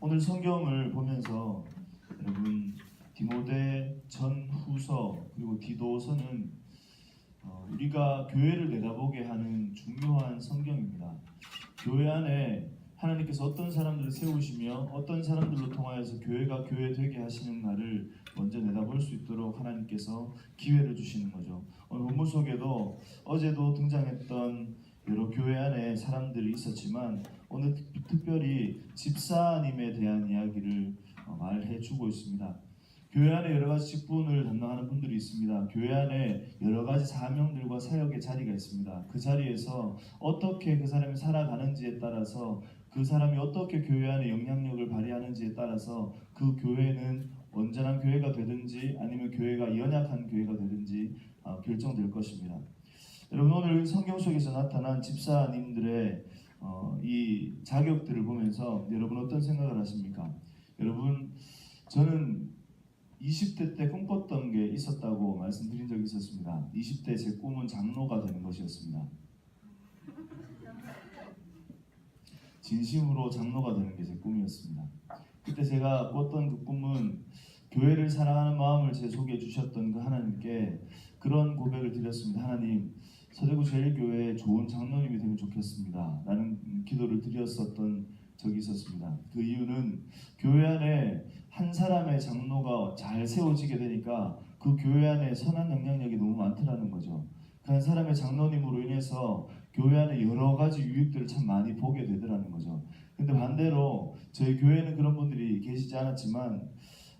오늘 성경을 보면서 여러분 디모데 전후서 그리고 디도서는 우리가 교회를 내다보게 하는 중요한 성경입니다. 교회 안에 하나님께서 어떤 사람들을 세우시며 어떤 사람들로 통하여서 교회가 교회 되게 하시는 날을 먼저 내다볼 수 있도록 하나님께서 기회를 주시는 거죠. 오늘 본문 속에도 어제도 등장했던 여러 교회 안에 사람들이 있었지만 오늘 특별히 집사님에 대한 이야기를 말해주고 있습니다. 교회 안에 여러 가지 직분을 담당하는 분들이 있습니다. 교회 안에 여러 가지 사명들과 사역의 자리가 있습니다. 그 자리에서 어떻게 그 사람이 살아가는지에 따라서 그 사람이 어떻게 교회 안에 영향력을 발휘하는지에 따라서 그 교회는 온전한 교회가 되든지 아니면 교회가 연약한 교회가 되든지 결정될 것입니다. 여러분 오늘 성경 속에서 나타난 집사님들의 이 자격들을 보면서 여러분 어떤 생각을 하십니까? 여러분 저는 20대 때 꿈꿨던 게 있었다고 말씀드린 적이 있었습니다. 20대 제 꿈은 장로가 되는 것이었습니다. 진심으로 장로가 되는 게 제 꿈이었습니다. 그때 제가 꿨던 그 꿈은 교회를 사랑하는 마음을 제 속에 주셨던 그 하나님께 그런 고백을 드렸습니다. 하나님, 서대구 제일교회에 좋은 장로님이 되면 좋겠습니다. 라는 기도를 드렸었던 적이 있었습니다. 그 이유는 교회 안에 한 사람의 장로가 잘 세워지게 되니까 그 교회 안에 선한 영향력이 너무 많더라는 거죠. 그 한 사람의 장로님으로 인해서 교회 안에 여러 가지 유익들을 참 많이 보게 되더라는 거죠. 근데 반대로 저희 교회는 그런 분들이 계시지 않았지만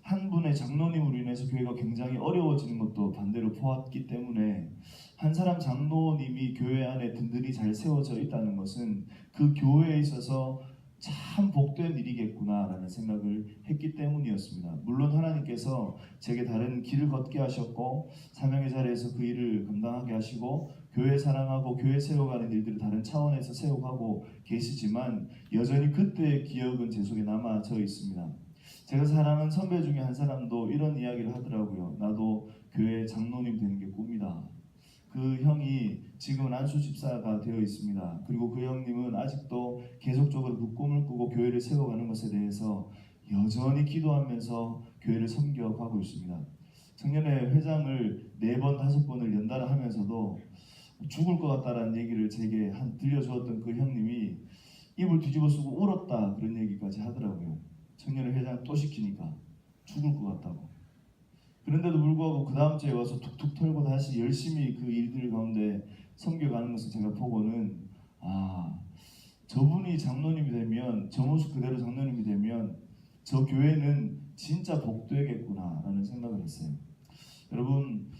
한 분의 장로님으로 인해서 교회가 굉장히 어려워지는 것도 반대로 보았기 때문에 한 사람 장로님이 교회 안에 든든히 잘 세워져 있다는 것은 그 교회에 있어서 참 복된 일이겠구나라는 생각을 했기 때문이었습니다. 물론 하나님께서 제게 다른 길을 걷게 하셨고 사명의 자리에서 그 일을 감당하게 하시고 교회 사랑하고 교회 세워가는 일들을 다른 차원에서 세워가고 계시지만 여전히 그때의 기억은 제 속에 남아져 있습니다. 제가 사랑하는 선배 중에 한 사람도 이런 이야기를 하더라고요. 나도 교회 장로님 되는 게 꿈이다. 그 형이 지금은 안수 집사가 되어 있습니다. 그리고 그 형님은 아직도 계속적으로 그 꿈을 꾸고 교회를 세워가는 것에 대해서 여전히 기도하면서 교회를 섬겨가고 있습니다. 작년에 회장을 4번, 5번을 연달아 하면서도 죽을 것 같다라는 얘기를 제게 들려주었던 그 형님이 입을 뒤집어 쓰고 울었다 그런 얘기까지 하더라고요. 작년에 회장 또 시키니까 죽을 것 같다고. 그런데도 불구하고 그 다음 주에 와서 툭툭 털고 다시 열심히 그 일들 가운데 섬겨가는 것을 제가 보고는 저분이 장로님이 되면 저 모습 그대로 장로님이 되면 저 교회는 진짜 복되겠구나 라는 생각을 했어요. 여러분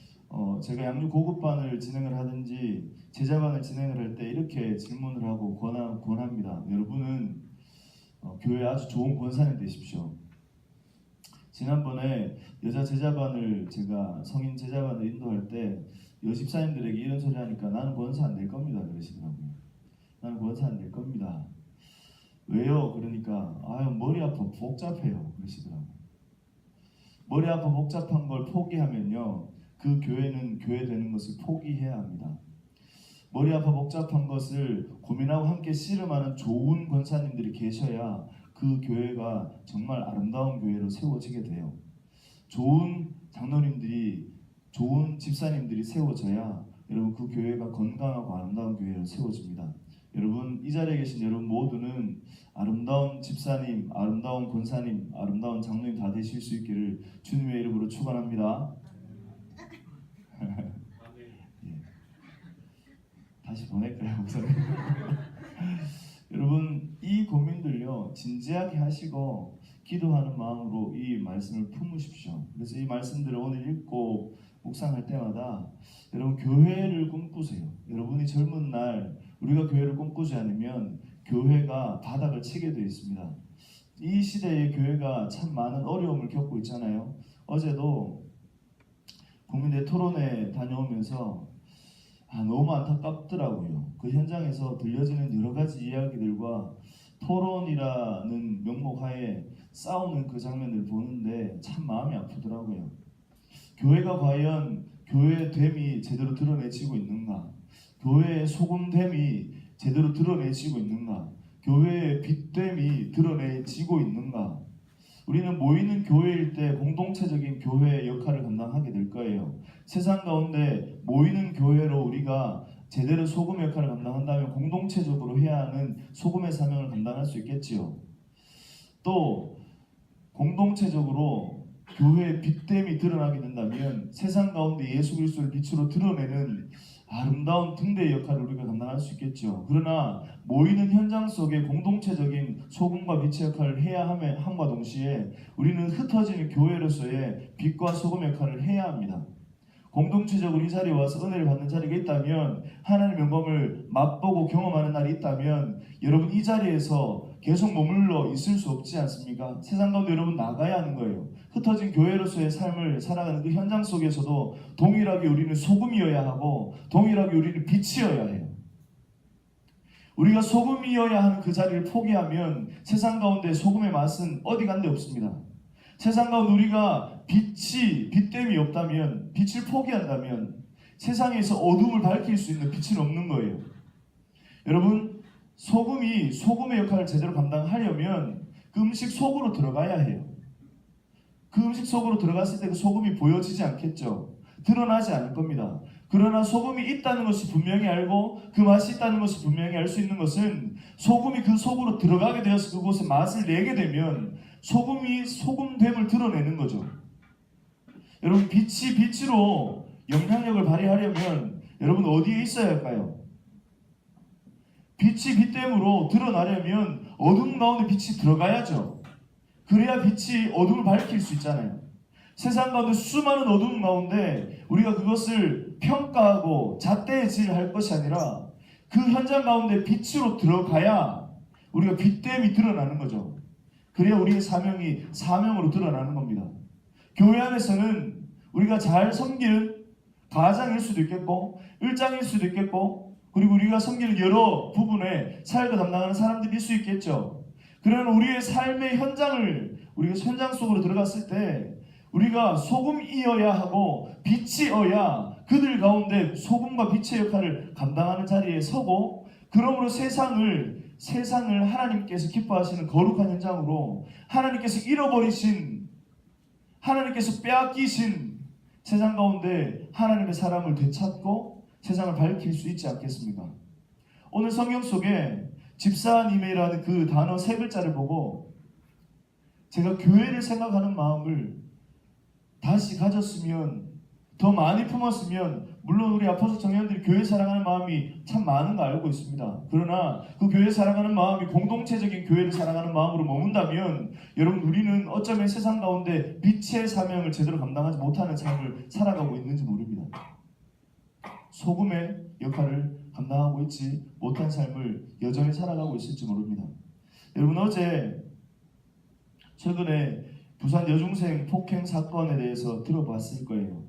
제가 양육 고급반을 진행을 하든지 제자반을 진행을 할 때 이렇게 질문을 하고 권합니다. 여러분은 교회 아주 좋은 권사님 되십시오. 지난번에 여자 제자반을 제가 성인 제자반을 인도할 때 여집사님들에게 이런 소리 하니까 나는 권사 안 될 겁니다 그러시더라고요. 나는 권사 안 될 겁니다. 왜요? 그러니까 머리 아파 복잡해요 그러시더라고요. 머리 아파 복잡한 걸 포기하면요 그 교회는 교회 되는 것을 포기해야 합니다. 머리 아파 복잡한 것을 고민하고 함께 씨름하는 좋은 권사님들이 계셔야 그 교회가 정말 아름다운 교회로 세워지게 돼요. 좋은 장로님들이 좋은 집사님들이 세워져야 여러분 그 교회가 건강하고 아름다운 교회로 세워집니다. 여러분 이 자리에 계신 여러분 모두는 아름다운 집사님, 아름다운 권사님, 아름다운 장로님 다 되실 수 있기를 주님의 이름으로 축원합니다. 예. 다시 보낼까요? 우선 여러분 이 고민들요 진지하게 하시고 기도하는 마음으로 이 말씀을 품으십시오. 그래서 이 말씀들을 오늘 읽고 묵상할 때마다 여러분 교회를 꿈꾸세요. 여러분이 젊은 날 우리가 교회를 꿈꾸지 않으면 교회가 바닥을 치게 되어 있습니다. 이 시대의 교회가 참 많은 어려움을 겪고 있잖아요. 어제도 국민대 토론회 다녀오면서 너무 안타깝더라고요. 그 현장에서 들려지는 여러 가지 이야기들과 토론이라는 명목 하에 싸우는 그 장면을 보는데 참 마음이 아프더라고요. 교회가 과연 교회의 됨이 제대로 드러내지고 있는가? 교회의 소금됨이 제대로 드러내지고 있는가? 교회의 빛됨이 드러내지고 있는가? 우리는 모이는 교회일 때 공동체적인 교회의 역할을 감당하게 될 거예요. 세상 가운데 모이는 교회로 우리가 제대로 소금의 역할을 감당한다면 공동체적으로 해야 하는 소금의 사명을 감당할 수 있겠지요. 또 공동체적으로 교회의 빛됨이 드러나게 된다면 세상 가운데 예수 그리스도를 빛으로 드러내는 아름다운 등대의 역할을 우리가 감당할 수 있겠죠. 그러나 모이는 현장 속에 공동체적인 소금과 빛의 역할을 해야 함과 동시에 우리는 흩어지는 교회로서의 빛과 소금의 역할을 해야 합니다. 공동체적으로 이 자리에 와서 은혜를 받는 자리가 있다면, 하나님의 영광을 맛보고 경험하는 날이 있다면 여러분 이 자리에서 계속 머물러 있을 수 없지 않습니까? 세상 가운데 여러분 나가야 하는 거예요. 흩어진 교회로서의 삶을 살아가는 그 현장 속에서도 동일하게 우리는 소금이어야 하고 동일하게 우리는 빛이어야 해요. 우리가 소금이어야 하는 그 자리를 포기하면 세상 가운데 소금의 맛은 어디 간 데 없습니다. 세상 가운데 우리가 빛됨이 없다면, 빛을 포기한다면 세상에서 어둠을 밝힐 수 있는 빛은 없는 거예요. 여러분, 소금이 소금의 역할을 제대로 감당하려면 그 음식 속으로 들어가야 해요. 그 음식 속으로 들어갔을 때 그 소금이 보여지지 않겠죠. 드러나지 않을 겁니다. 그러나 소금이 있다는 것을 분명히 알고 그 맛이 있다는 것을 분명히 알 수 있는 것은 소금이 그 속으로 들어가게 되어서 그곳에 맛을 내게 되면 소금이 소금됨을 드러내는 거죠. 여러분, 빛이 빛으로 영향력을 발휘하려면 여러분 어디에 있어야 할까요? 빛이 빛됨으로 드러나려면 어둠 가운데 빛이 들어가야죠. 그래야 빛이 어둠을 밝힐 수 있잖아요. 세상 가운데 수많은 어둠 가운데 우리가 그것을 평가하고 잣대질할 것이 아니라 그 현장 가운데 빛으로 들어가야 우리가 빛됨이 드러나는 거죠. 그래야 우리의 사명이 사명으로 드러나는 겁니다. 교회 안에서는 우리가 잘 섬기는 가장일 수도 있겠고 일장일 수도 있겠고 그리고 우리가 섬기는 여러 부분에 사역을 담당하는 사람들일 수 있겠죠. 그러나 우리의 삶의 현장을 우리가 현장 속으로 들어갔을 때 우리가 소금이어야 하고 빛이어야 그들 가운데 소금과 빛의 역할을 감당하는 자리에 서고, 그러므로 세상을 하나님께서 기뻐하시는 거룩한 현장으로, 하나님께서 잃어버리신, 하나님께서 빼앗기신 세상 가운데 하나님의 사람을 되찾고 세상을 밝힐 수 있지 않겠습니까? 오늘 성경 속에 집사님이라는 그 단어 세 글자를 보고 제가 교회를 생각하는 마음을 다시 가졌으면, 더 많이 품었으면, 물론 우리 아포스토 청년들이 교회 사랑하는 마음이 참 많은 거 알고 있습니다. 그러나 그 교회 사랑하는 마음이 공동체적인 교회를 사랑하는 마음으로 머문다면 여러분, 우리는 어쩌면 세상 가운데 빛의 사명을 제대로 감당하지 못하는 삶을 살아가고 있는지 모릅니다. 소금의 역할을 감당하고 있지 못한 삶을 여전히 살아가고 있을지 모릅니다. 여러분, 최근에 부산 여중생 폭행 사건에 대해서 들어봤을 거예요.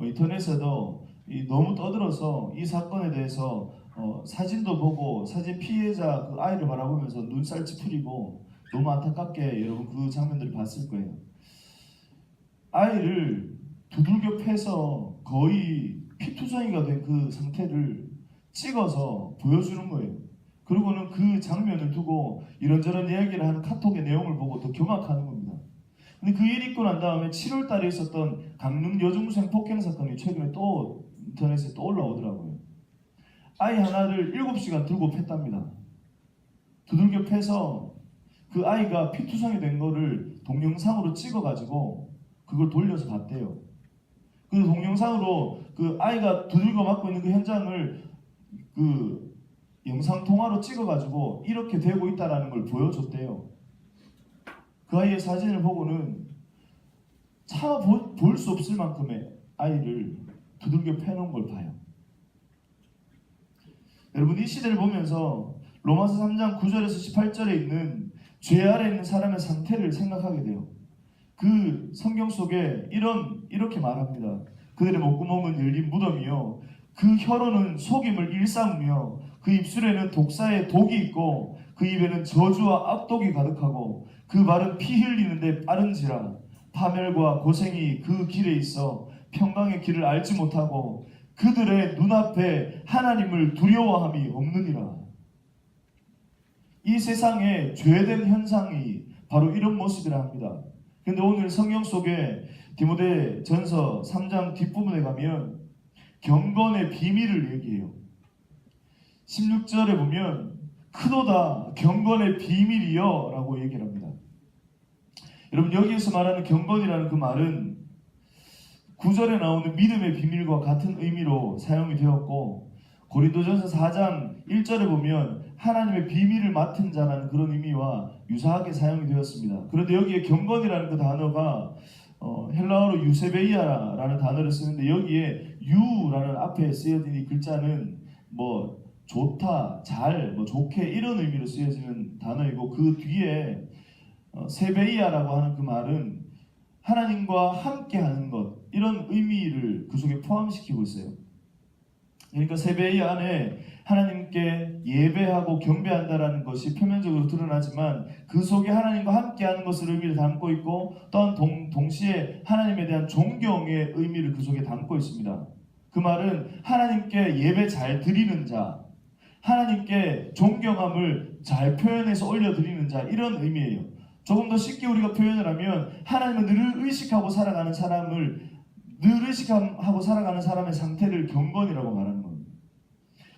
인터넷에도 너무 떠들어서 이 사건에 대해서 사진도 보고 사진 피해자 그 아이를 바라보면서 눈살 찌푸리고 너무 안타깝게 여러분 그 장면들을 봤을 거예요. 아이를 두들겨 패서 거의 피투성이가 된 그 상태를 찍어서 보여주는 거예요. 그리고는 그 장면을 두고 이런저런 이야기를 하는 카톡의 내용을 보고 더 경악하는 겁니다. 근데 그 일이 있고 난 다음에 7월 달에 있었던 강릉 여중생 폭행 사건이 최근에 또 인터넷에 또 올라오더라고요. 아이 하나를 7시간 들고 팼답니다. 두들겨 패서 그 아이가 피투성이 된 거를 동영상으로 찍어가지고 그걸 돌려서 봤대요. 그 동영상으로 그 아이가 두들겨 맞고 있는 그 현장을 그 영상 통화로 찍어가지고 이렇게 되고 있다라는 걸 보여줬대요. 그 아이의 사진을 보고는 차 볼 수 없을 만큼의 아이를 두들겨 패놓은 걸 봐요. 여러분, 이 시대를 보면서 로마서 3장 9절에서 18절에 있는 죄 아래 있는 사람의 상태를 생각하게 돼요. 그 성경 속에 이렇게 말합니다. 그들의 목구멍은 열린 무덤이요, 그 혀로는 속임을 일삼으며 그 입술에는 독사의 독이 있고 그 입에는 저주와 악독이 가득하고 그 말은 피 흘리는데 빠른지라 파멸과 고생이 그 길에 있어 평강의 길을 알지 못하고 그들의 눈앞에 하나님을 두려워함이 없느니라. 이 세상에 죄된 현상이 바로 이런 모습이라 합니다. 그런데 오늘 성경 속에 디모데 전서 3장 뒷부분에 가면 경건의 비밀을 얘기해요. 16절에 보면 크도다 경건의 비밀이여 라고 얘기를 합니다. 여러분, 여기에서 말하는 경건이라는 그 말은 9절에 나오는 믿음의 비밀과 같은 의미로 사용이 되었고, 고린도전서 4장 1절에 보면 하나님의 비밀을 맡은 자라는 그런 의미와 유사하게 사용이 되었습니다. 그런데 여기에 경건이라는 그 단어가 헬라어로 유세베이아라는 단어를 쓰는데, 여기에 유라는 앞에 쓰여진 이 글자는 뭐 좋다, 잘, 뭐 좋게 이런 의미로 쓰여지는 단어이고, 그 뒤에 세베이아라고 하는 그 말은 하나님과 함께하는 것, 이런 의미를 그 속에 포함시키고 있어요. 그러니까 세베이아 안에 하나님께 예배하고 경배한다라는 것이 표면적으로 드러나지만 그 속에 하나님과 함께하는 것을 의미를 담고 있고, 또한 동시에 하나님에 대한 존경의 의미를 그 속에 담고 있습니다. 그 말은 하나님께 예배 잘 드리는 자, 하나님께 존경함을 잘 표현해서 올려드리는 자, 이런 의미예요. 조금 더 쉽게 우리가 표현을 하면 하나님을 늘 의식하고 살아가는 사람의 상태를 경건이라고 말하는 겁니다.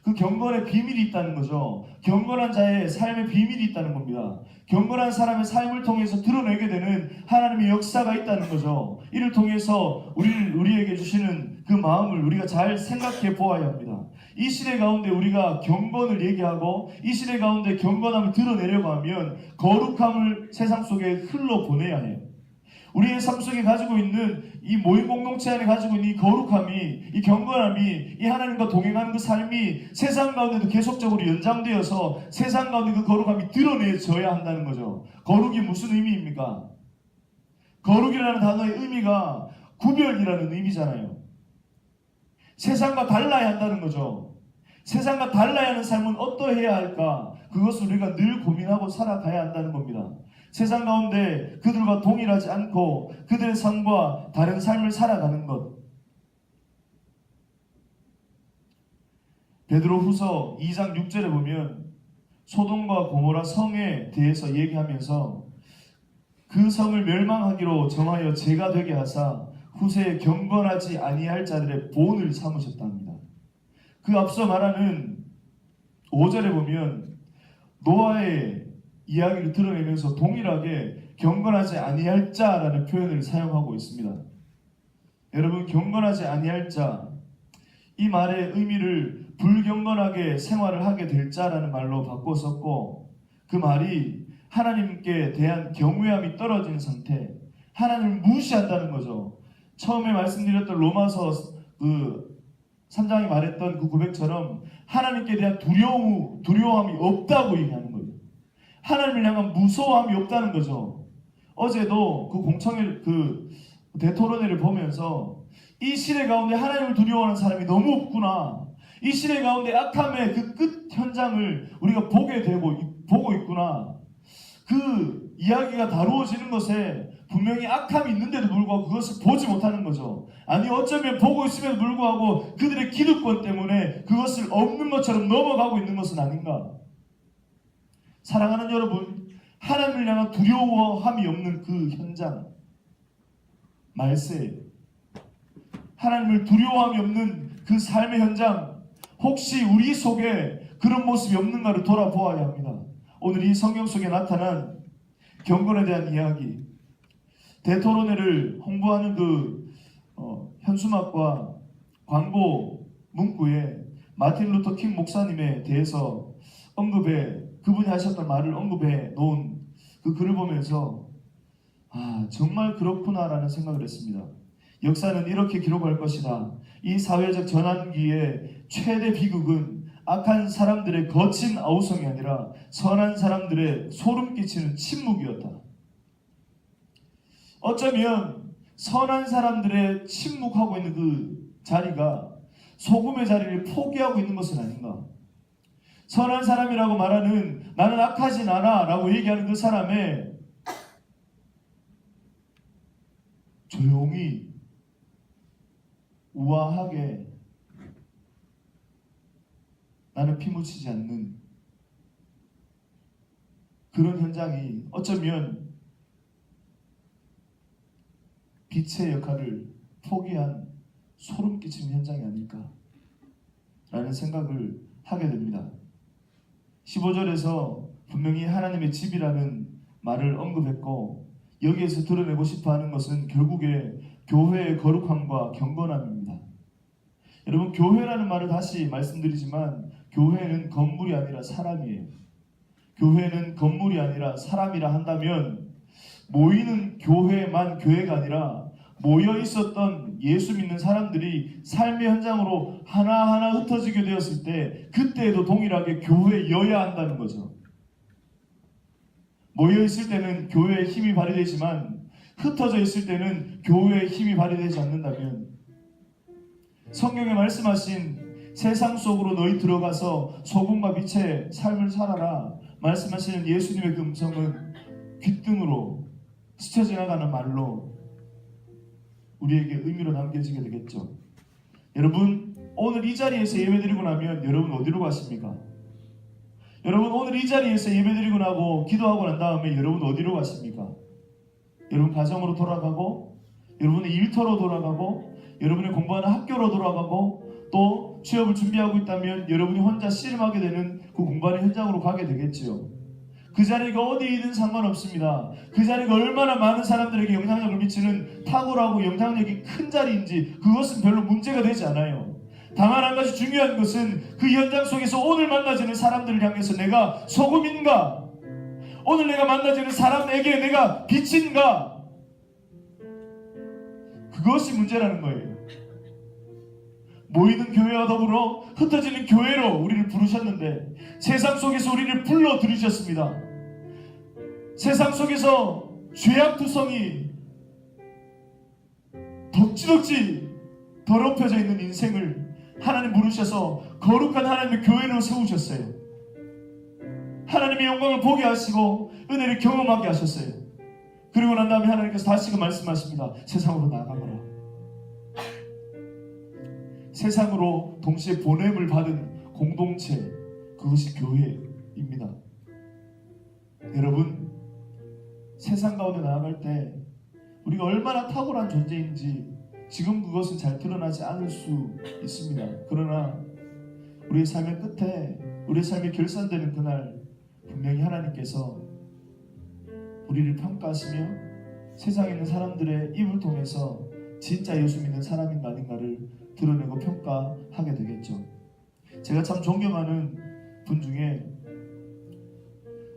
그 경건의 비밀이 있다는 거죠. 경건한 자의 삶의 비밀이 있다는 겁니다. 경건한 사람의 삶을 통해서 드러내게 되는 하나님의 역사가 있다는 거죠. 이를 통해서 우리에게 주시는 그 마음을 우리가 잘 생각해 보아야 합니다. 이 시대 가운데 우리가 경건을 얘기하고 이 시대 가운데 경건함을 드러내려고 하면 거룩함을 세상 속에 흘러보내야 해요. 우리의 삶 속에 가지고 있는 이 모임 공동체 안에 가지고 있는 이 거룩함이, 이 경건함이, 이 하나님과 동행하는 그 삶이 세상 가운데도 계속적으로 연장되어서 세상 가운데 그 거룩함이 드러내져야 한다는 거죠. 거룩이 무슨 의미입니까? 거룩이라는 단어의 의미가 구별이라는 의미잖아요. 세상과 달라야 한다는 거죠. 세상과 달라야 하는 삶은 어떠해야 할까? 그것을 우리가 늘 고민하고 살아가야 한다는 겁니다. 세상 가운데 그들과 동일하지 않고 그들의 삶과 다른 삶을 살아가는 것. 베드로후서 2장 6절에 보면 소돔과 고모라 성에 대해서 얘기하면서 그 성을 멸망하기로 정하여 죄가 되게 하사 후세에 경건하지 아니할 자들의 본을 삼으셨답니다. 그 앞서 말하는 5절에 보면 노아의 이야기를 드러내면서 동일하게 경건하지 아니할 자라는 표현을 사용하고 있습니다. 여러분, 경건하지 아니할 자, 이 말의 의미를 불경건하게 생활을 하게 될 자라는 말로 바꿨었고, 그 말이 하나님께 대한 경외함이 떨어진 상태, 하나님을 무시한다는 거죠. 처음에 말씀드렸던 로마서 3장이 말했던 그 고백처럼 하나님께 대한 두려움이 없다고 얘기하는 거예요. 하나님을 향한 무서워함이 없다는 거죠. 어제도 그 공청회 대토론회를 보면서 이 시대 가운데 하나님을 두려워하는 사람이 너무 없구나. 이 시대 가운데 악함의 그 끝 현장을 우리가 보고 있구나. 그 이야기가 다루어지는 것에 분명히 악함이 있는데도 불구하고 그것을 보지 못하는 거죠. 아니, 어쩌면 보고 있음에도 불구하고 그들의 기득권 때문에 그것을 없는 것처럼 넘어가고 있는 것은 아닌가. 사랑하는 여러분, 하나님을 향한 두려워함이 없는 그 현장, 말세, 하나님을 두려워함이 없는 그 삶의 현장, 혹시 우리 속에 그런 모습이 없는가를 돌아보아야 합니다. 오늘 이 성경 속에 나타난 경건에 대한 이야기, 대토론회를 홍보하는 현수막과 광고 문구에 마틴 루터 킹 목사님에 대해서 그분이 하셨던 말을 언급해 놓은 그 글을 보면서 정말 그렇구나라는 생각을 했습니다. 역사는 이렇게 기록할 것이다. 이 사회적 전환기의 최대 비극은 악한 사람들의 거친 아우성이 아니라 선한 사람들의 소름 끼치는 침묵이었다. 어쩌면 선한 사람들의 침묵하고 있는 그 자리가 소금의 자리를 포기하고 있는 것은 아닌가. 선한 사람이라고 말하는, 나는 악하진 않아 라고 얘기하는 그 사람의 조용히 우아하게 나는 피 묻히지 않는 그런 현장이 어쩌면 빛의 역할을 포기한 소름 끼치는 현장이 아닐까라는 생각을 하게 됩니다. 15절에서 분명히 하나님의 집이라는 말을 언급했고, 여기에서 드러내고 싶어하는 것은 결국에 교회의 거룩함과 경건함입니다. 여러분, 교회라는 말을 다시 말씀드리지만 교회는 건물이 아니라 사람이에요. 교회는 건물이 아니라 사람이라 한다면 모이는 교회만 교회가 아니라 모여 있었던 예수 믿는 사람들이 삶의 현장으로 하나하나 흩어지게 되었을 때 그때에도 동일하게 교회여야 한다는 거죠. 모여 있을 때는 교회의 힘이 발휘되지만 흩어져 있을 때는 교회의 힘이 발휘되지 않는다면, 성경에 말씀하신 세상 속으로 너희 들어가서 소금과 빛의 삶을 살아라 말씀하시는 예수님의 그 음성은 귓등으로 스쳐 지나가는 말로 우리에게 의미로 남겨지게 되겠죠. 여러분, 오늘 이 자리에서 예배드리고 나면 여러분 어디로 가십니까? 여러분, 오늘 이 자리에서 예배드리고 나고 기도하고 난 다음에 여러분 어디로 가십니까? 여러분 가정으로 돌아가고, 여러분의 일터로 돌아가고, 여러분의 공부하는 학교로 돌아가고, 또 취업을 준비하고 있다면 여러분이 혼자 씨름하게 되는 그 공부하는 현장으로 가게 되겠지요. 그 자리가 어디이든 상관없습니다. 그 자리가 얼마나 많은 사람들에게 영향력을 미치는 탁월하고 영향력이 큰 자리인지 그것은 별로 문제가 되지 않아요. 다만 한 가지 중요한 것은 그 현장 속에서 오늘 만나지는 사람들을 향해서 내가 소금인가? 오늘 내가 만나지는 사람에게 내가 빛인가? 그것이 문제라는 거예요. 모이는 교회와 더불어 흩어지는 교회로 우리를 부르셨는데 세상 속에서 우리를 불러 들이셨습니다. 세상 속에서 죄악투성이 덕지덕지 더럽혀져 있는 인생을 하나님 부르셔서 거룩한 하나님의 교회로 세우셨어요. 하나님의 영광을 보게 하시고 은혜를 경험하게 하셨어요. 그리고 난 다음에 하나님께서 다시금 말씀하십니다. 세상으로 나아가거라. 세상으로 동시에 보냄을 받은 공동체, 그것이 교회입니다. 여러분, 세상 가운데 나아갈 때 우리가 얼마나 탁월한 존재인지 지금 그것은 잘 드러나지 않을 수 있습니다. 그러나 우리의 삶의 끝에, 우리의 삶이 결산되는 그날 분명히 하나님께서 우리를 평가하시며 세상에 있는 사람들의 입을 통해서 진짜 예수 믿는 사람인가 아닌가를 드러내고 평가하게 되겠죠. 제가 참 존경하는 분 중에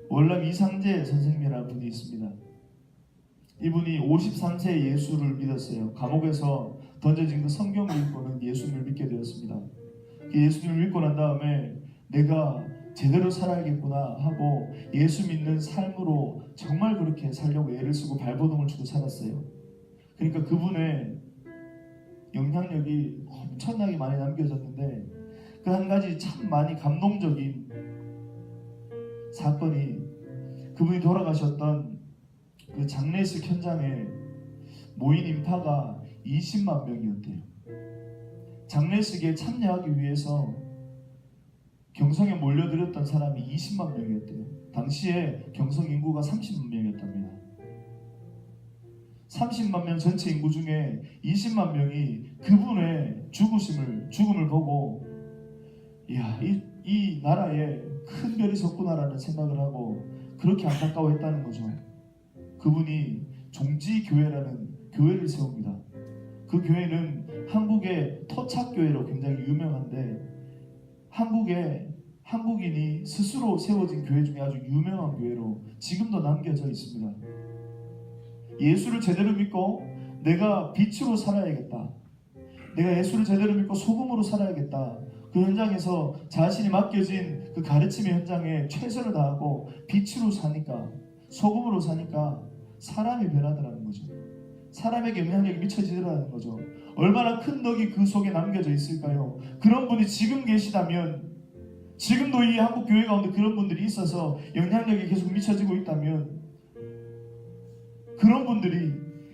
월남 이상재 선생님이라는 분이 있습니다. 이분이 53세에 예수를 믿었어요. 감옥에서 던져진 그 성경을 읽고는 예수님을 믿게 되었습니다. 그 예수님을 믿고 난 다음에 내가 제대로 살아야겠구나 하고 예수 믿는 삶으로 정말 그렇게 살려고 애를 쓰고 발버둥을 치고 살았어요. 그러니까 그분의 영향력이 엄청나게 많이 남겨졌는데 그 한 가지 참 많이 감동적인 사건이, 그분이 돌아가셨던 그 장례식 현장에 모인 인파가 20만 명이었대요. 장례식에 참여하기 위해서 경성에 몰려들었던 사람이 20만 명이었대요. 당시에 경성 인구가 30만 명이었답니다. 30만 명 전체 인구 중에 20만 명이 그분의 죽음을 보고, 이야, 이 나라에 큰 별이 섰구나라는 생각을 하고 그렇게 안타까워했다는 거죠. 그분이 종지교회라는 교회를 세웁니다. 그 교회는 한국의 토착교회로 굉장히 유명한데, 한국인이 스스로 세워진 교회 중에 아주 유명한 교회로 지금도 남겨져 있습니다. 예수를 제대로 믿고 내가 빛으로 살아야겠다, 내가 예수를 제대로 믿고 소금으로 살아야겠다, 그 현장에서 자신이 맡겨진 그 가르침의 현장에 최선을 다하고 빛으로 사니까, 소금으로 사니까 사람이 변하더라는 거죠. 사람에게 영향력이 미쳐지더라는 거죠. 얼마나 큰 덕이 그 속에 남겨져 있을까요? 그런 분이 지금 계시다면, 지금도 이 한국 교회 가운데 그런 분들이 있어서 영향력이 계속 미쳐지고 있다면, 그런 분들이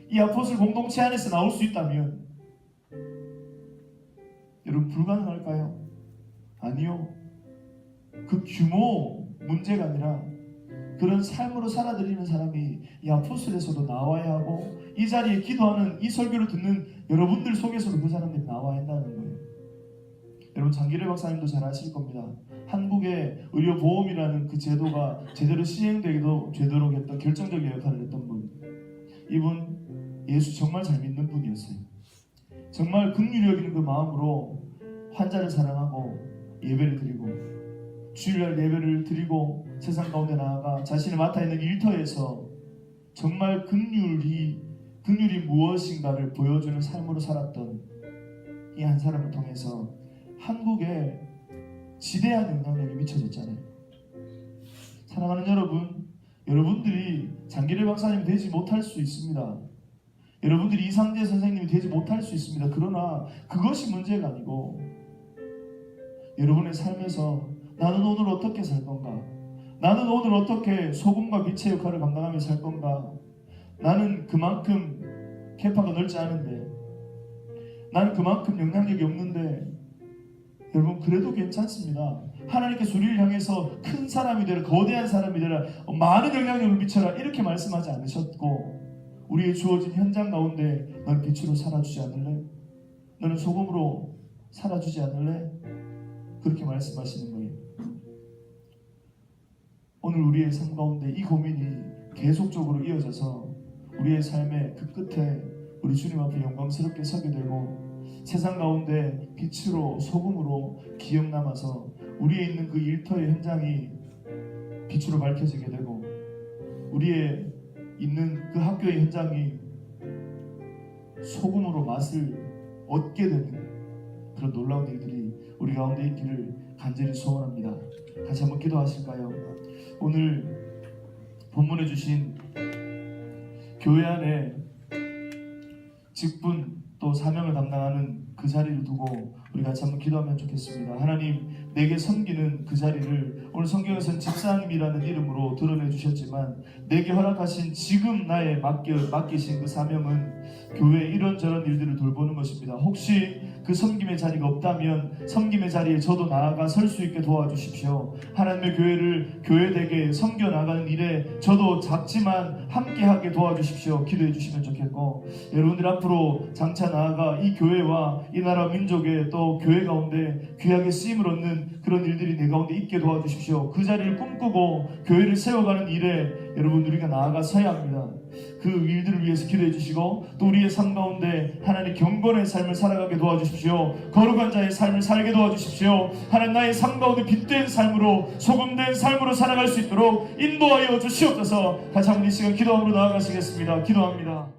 이 아포스톨 공동체 안에서 나올 수 있다면 여러분 불가능할까요? 아니요. 그 규모 문제가 아니라 그런 삶으로 살아드리는 사람이 이 아포스톨에서도 나와야 하고, 이 자리에 기도하는 이 설교를 듣는 여러분들 속에서도 그 사람들이 나와야 한다는 거예요. 여러분, 장기래 박사님도 잘 아실 겁니다. 한국의 의료보험이라는 그 제도가 제대로 시행되기도 되도록 했던 결정적인 역할을 했던 분. 이분 예수 정말 잘 믿는 분이었어요. 정말 긍휼히 여기는 그 마음으로 환자를 사랑하고 예배를 드리고, 주일날 예배를 드리고 세상 가운데 나아가 자신이 맡아 있는 일터에서 정말 긍휼이 무엇인가를 보여주는 삶으로 살았던 이 한 사람을 통해서 한국에 지대한 영향력이 미쳐졌잖아요. 사랑하는 여러분, 여러분들이 장기래 박사님이 되지 못할 수 있습니다. 여러분들이 이상재 선생님이 되지 못할 수 있습니다. 그러나 그것이 문제가 아니고, 여러분의 삶에서 나는 오늘 어떻게 살 건가? 나는 오늘 어떻게 소금과 빛의 역할을 감당하며 살 건가? 나는 그만큼 캐파가 넓지 않은데, 나는 그만큼 영향력이 없는데, 여러분 그래도 괜찮습니다. 하나님께서 우리를 향해서 큰 사람이 되라, 거대한 사람이 되라, 많은 영향력을 미쳐라 이렇게 말씀하지 않으셨고, 우리의 주어진 현장 가운데 너는 빛으로 살아주지 않을래? 너는 소금으로 살아주지 않을래? 그렇게 말씀하시는 거예요. 오늘 우리의 삶 가운데 이 고민이 계속적으로 이어져서 우리의 삶의 그 끝에 우리 주님 앞에 영광스럽게 서게 되고, 세상 가운데 빛으로 소금으로 기억 남아서 우리의 있는 그 일터의 현장이 빛으로 밝혀지게 되고, 우리의 있는 그 학교의 현장이 소금으로 맛을 얻게 되는 그런 놀라운 일들이 우리 가운데 있기를 간절히 소원합니다. 같이 한번 기도하실까요? 오늘 본문에 주신 교회 안에 직분 또 사명을 담당하는 그 자리를 두고 우리 같이 한번 기도하면 좋겠습니다. 하나님, 내게 섬기는 그 자리를 오늘 성경에서는 집사님이라는 이름으로 드러내 주셨지만, 내게 허락하신 지금 나의 맡기신 그 사명은 교회 이런저런 일들을 돌보는 것입니다. 혹시 그 섬김의 자리가 없다면 섬김의 자리에 저도 나아가 설 수 있게 도와주십시오. 하나님의 교회를 교회되게 섬겨 나가는 일에 저도 작지만 함께하게 도와주십시오. 기도해 주시면 좋겠고, 여러분들 앞으로 장차 나아가 이 교회와 이 나라 민족의 또 교회 가운데 귀하게 쓰임을 얻는 그런 일들이 내 가운데 있게 도와주십시오. 그 자리를 꿈꾸고 교회를 세워가는 일에 여러분 우리가 나아가 서야 합니다. 그 일들을 위해서 기도해 주시고, 또 우리의 삶 가운데 하나님 경건의 삶을 살아가게 도와주십시오. 거룩한 자의 삶을 살게 도와주십시오. 하나님, 나의 삶 가운데 빛된 삶으로, 소금된 삶으로 살아갈 수 있도록 인도하여 주시옵소서. 같이 한번 이 시간 기도함으로 나아가시겠습니다. 기도합니다.